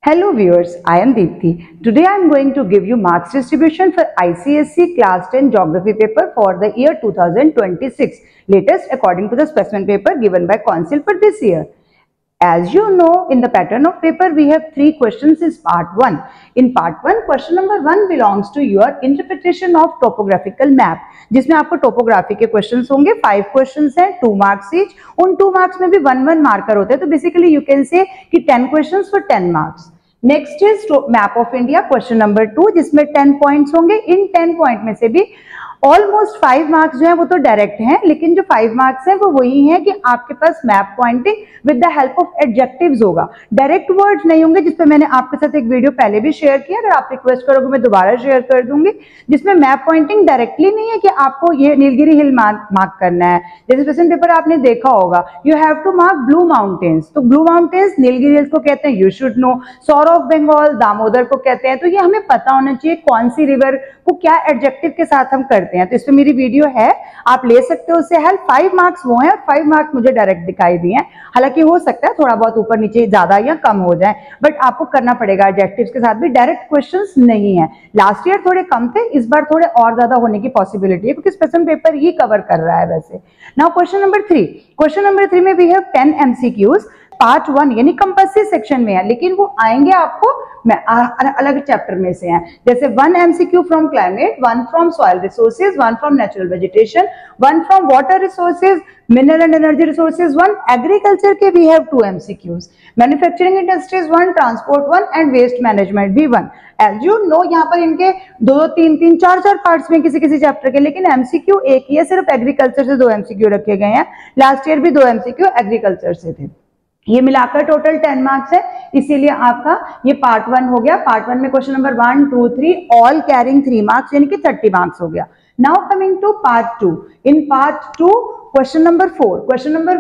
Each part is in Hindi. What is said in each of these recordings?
Hello viewers, I am Deepthi. Today I am going to give you marks distribution for ICSE Class 10 Geography paper for the year 2026, latest according to the specimen paper given by Council for this year. As you know, in the pattern of paper, we have 3 questions in part 1. In part 1, question number 1 belongs to your interpretation of topographical map, जिसमें आपको टोपोग्राफी के क्वेश्चंस होंगे. 5 क्वेश्चंस हैं, 2 मार्क्स ईच. उन 2 मार्क्स में भी 1 मार्कर होते हैं, तो बेसिकली यू कैन से कि 10 questions for 10 marks. Next is map of India question number 2, जिसमें 10 पॉइंट्स होंगे. इन 10 पॉइंट में से भी ऑलमोस्ट 5 मार्क्स जो है वो तो डायरेक्ट हैं, लेकिन जो 5 मार्क्स हैं वो वही हैं कि आपके पास map pointing with the help of adjectives होगा. डायरेक्ट वर्ड्स नहीं होंगे, जिसपे मैंने आपके साथ एक वीडियो पहले भी शेयर किया. अगर आप रिक्वेस्ट करोगे मैं दोबारा शेयर कर दूंगी, जिसमें मैप पॉइंटिंग डायरेक्टली नहीं है कि आपको ये नीलगिरी हिल मार्क करना है. जैसे क्वेश्चन पेपर आपने देखा होगा, you have to mark Blue Mountains. तो ब्लू माउंटेन्स नीलगिरी हिल्स को कहते हैं, you should know. Sorrow of Bengal Damodar को कहते हैं. तो ये हमें पता होना चाहिए कौन सी रिवर को क्या एडजेक्टिव के साथ हम करते हैं. तो इसमें मेरी वीडियो है, आप ले सकते हो उससे हेल्प. 5 मार्क्स वो हैं और 5 मार्क्स मुझे डायरेक्ट दिखाई दिए हैं. हालांकि हो सकता है थोड़ा बहुत ऊपर नीचे ज्यादा या कम हो जाए, बट आपको करना पड़ेगा. एडजेक्टिव्स के साथ भी डायरेक्ट क्वेश्चंस नहीं है. लास्ट ईयर थोड़े कम थे, इस बार थोड़े और ज्यादा होने की पॉसिबिलिटी है, क्योंकि स्पेशल पेपर ही कवर कर रहा है वैसे. Now question number 3. Question number 3 में वी हैव 10 MCQs. पार्ट 1 यानी कंपल्सरी सेक्शन में है, लेकिन वो आएंगे आपको अलग चैप्टर में से हैं. जैसे 1 MCQ from climate, 1 from soil resources, 1 from natural vegetation, 1 from water resources, mineral and energy resources 1. Agriculture के we have 2 MCQs. Manufacturing industries 1, transport 1 and waste management भी 1. एज यू नो, यहाँ पर इनके 2-3 4 पार्ट्स में किसी चैप्टर के, लेकिन MCQ एक ही है. सिर्फ एग्रीकल्चर से 2 MCQ रखे गए हैं. लास्ट ईयर भी 2 MCQ एग्रीकल्चर से थे. ये मिलाकर टोटल 10 मार्क्स है, इसीलिए आपका ये पार्ट 1 हो गया. पार्ट 1 में question number 1, 2, 3 all carrying 3 marks, यानी कि 30 मार्क्स हो गया. Now coming to part 2. In part 2 question number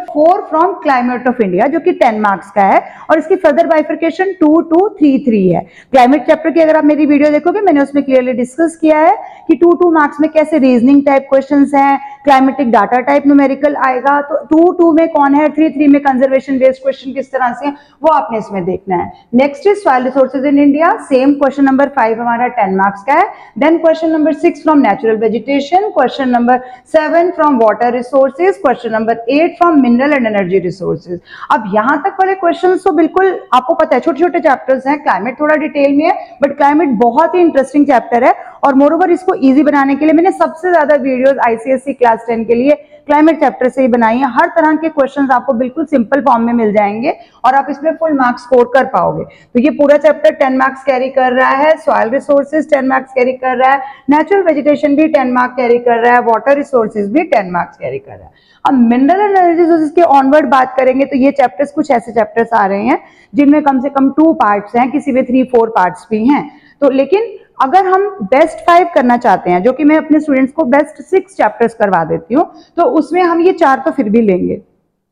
4 from climate of India, जो कि 10 मार्क्स का है, और इसकी फर्दर बाइफिकेशन 2, 2, 3, 3 है. क्लाइमेट चैप्टर की अगर आप मेरी वीडियो देखोगे, मैंने उसमें क्लियरली डिस्कस किया है कि 2 मार्क्स में कैसे रीजनिंग टाइप क्वेश्चंस हैं, क्लाइमेटिक डाटा टाइप न्यूमेरिकल आएगा. तो 2 में कौन है, 3 में कंजर्वेशन बेस्ड क्वेश्चन किस तरह से, वो आपने इसमें देखना है. Next is soil resources in India. Same question number 5 हमारा 10 मार्क्स का है. Then question number 6 from natural vegetation, question number 7 from water resources, question number 8 from mineral and energy resources. अब यहां तक वाले क्वेश्चंस तो बिल्कुल आपको पता है, छोटे-छोटे चैप्टर्स हैं. क्लाइमेट थोड़ा डिटेल में है, बट क्लाइमेट बहुत ही इंटरेस्टिंग चैप्टर है, और मोरओवर इसको इजी बनाने के लिए मैंने सबसे ज्यादा वीडियोस ICSE क्लास 10 के लिए क्लाइमेट चैप्टर से ही बनाई है. हर तरह के क्वेश्चंस आपको बिल्कुल सिंपल फॉर्म में मिल जाएंगे, और आप इसमें फुल मार्क्स स्कोर कर पाओगे. तो ये पूरा चैप्टर 10 मार्क्स कैरी कर रहा है. सॉइल रिसोर्सेज 10 मार्क्स कैरी कर रहा है, नेचुरल वेजिटेशन भी 10 मार्क्स कैरी कर रहा है, वाटर रिसोर्सेज भी 10 मार्क्स कैरी कर रहा है. अब मिनरल एंड एनर्जी रिसोर्सेज के ऑनवर्ड बात करेंगे, तो ये चैप्टर्स कुछ ऐसे चैप्टर्स आ रहे हैं जिनमें कम से कम 2 पार्ट्स हैं, किसी में 3-4 पार्ट्स भी हैं. तो लेकिन अगर हम बेस्ट 5 करना चाहते हैं, जो कि मैं अपने स्टूडेंट्स को बेस्ट 6 चैप्टर्स करवा देती हूँ, तो उसमें हम ये 4 तो फिर भी लेंगे.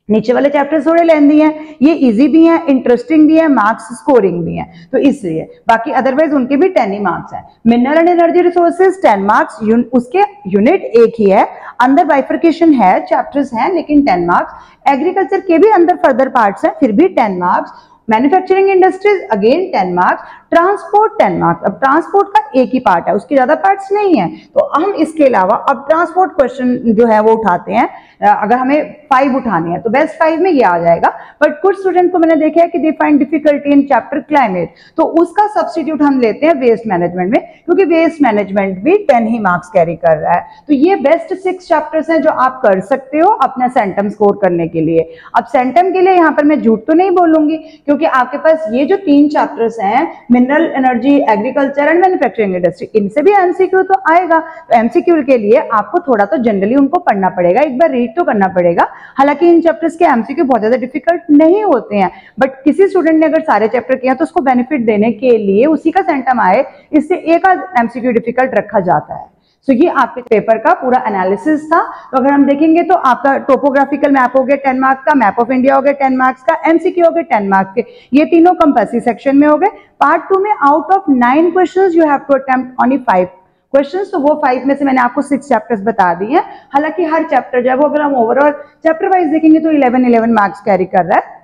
नीचे वाले चैप्टर्स थोड़े लेंदी हैं, ये इजी भी हैं, इंटरेस्टिंग भी है, मार्क्स स्कोरिंग भी है, तो इसलिए. बाकी अदरवाइज उनके भी 10 ही मार्क्स हैं. Mineral and energy resources 10 marks, उसके यूनिट एक ही है, अंदर बाइफर्केशन है, चैप्टर्स हैं, लेकिन 10 मार्क्स. एग्रीकल्चर के भी अंदर फर्दर पार्ट्स हैं, फिर भी 10 marks. Manufacturing industries again 10 marks. Transport 10 marks. अब ट्रांसपोर्ट का एक ही पार्ट है, उसके ज्यादा पार्ट्स नहीं है, तो हम इसके अलावा अब ट्रांसपोर्ट क्वेश्चन जो है वो उठाते हैं. अगर हमें 5 उठाने हैं तो बेस्ट 5 में ये आ जाएगा. बट कुछ स्टूडेंट को मैंने देखा है कि they find difficulty in chapter climate, तो उसका सब्स्टिट्यूट हम लेते हैं वेस्ट मैनेजमेंट में, क्योंकि वेस्ट मैनेजमेंट भी 10 ही मार्क्स कैरी कर रहा है. तो ये बेस्ट 6 चैप्टर्स हैं जो आप कर सकते हो अपना सेंटम स्कोर करने के लिए. अब सेंटम के लिए यहाँ पर मैं झूठ तो नहीं बोलूंगी, क्योंकि आपके पास ये जो 3 चैप्टर्स हैं, mineral energy, agriculture and manufacturing industry, इनसे भी MCQ तो आएगा. तो MCQ के लिए आपको थोड़ा तो जनरली उनको पढ़ना पड़ेगा, एक बार रीड तो करना पड़ेगा. हालांकि इन चैप्टर्स के MCQ बहुत ज्यादा डिफिकल्ट नहीं होते हैं, बट किसी स्टूडेंट ने अगर सारे चैप्टर किया तो उसको बेनिफिट देने के लिए उसी का सेंटम आए, इससे एक आध MCQ डिफिकल्ट रखा जाता है. सो ये आपके पेपर का पूरा एनालिसिस था. तो अगर हम देखेंगे तो आपका टोपोग्राफिकल मैप हो गया 10 मार्क्स का, मैप ऑफ इंडिया हो गया 10 मार्क्स का, MCQ हो गए 10 मार्क्स के. ये तीनों कंपल्सरी सेक्शन में हो गए. पार्ट 2 में out of 9 questions you have to attempt only 5 questions. तो वो 5 में से मैंने आपको 6 चैप्टर्स बता दिए हैं. हालांकि हर चैप्टर जो है वो अगर हम ओवरऑल चैप्टर वाइज देखेंगे तो 11 मार्क्स कैरी कर रहा है.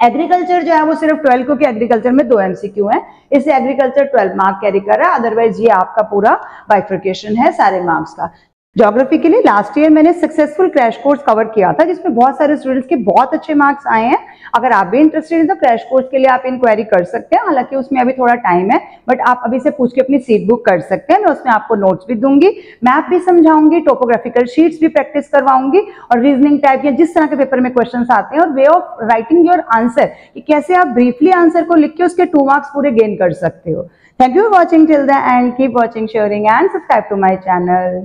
एग्रीकल्चर जो है वो सिर्फ 12 क्योंकि एग्रीकल्चर में 2 MCQ हैं, इससे एग्रीकल्चर 12 मार्क कैरी कर रहा है, अदरवाइज ये आपका पूरा बाइफर्केशन है सारे मार्क्स का। ज्योग्राफी के लिए लास्ट ईयर मैंने सक्सेसफुल क्रैश कोर्स कवर किया था जिसमें बहुत सारे स्टूडेंट्स के बहुत अच्छे मार्क्स आए हैं। अगर आप भी इंटरेस्टेड हैं तो क्रैश कोर्स के लिए आप इंक्वायरी कर सकते हैं, हालांकि उसमें अभी थोड़ा टाइम है, बट आप अभी से पूछ के अपनी सीट बुक कर सकते हैं। मैं उसमें आपको नोट्स भी दूंगी, मैप भी समझाऊंगी, टोपोग्राफिकल शीट्स भी प्रैक्टिस करवाऊंगी और रीजनिंग टाइप या जिस तरह के पेपर में क्वेश्चन आते हैं और way of writing your answer कि कैसे आप ब्रीफली आंसर को लिख के उसके 2 मार्क्स पूरे गेन कर सकते हो। Thank you for watching till the end, keep watching, sharing and subscribe to my channel.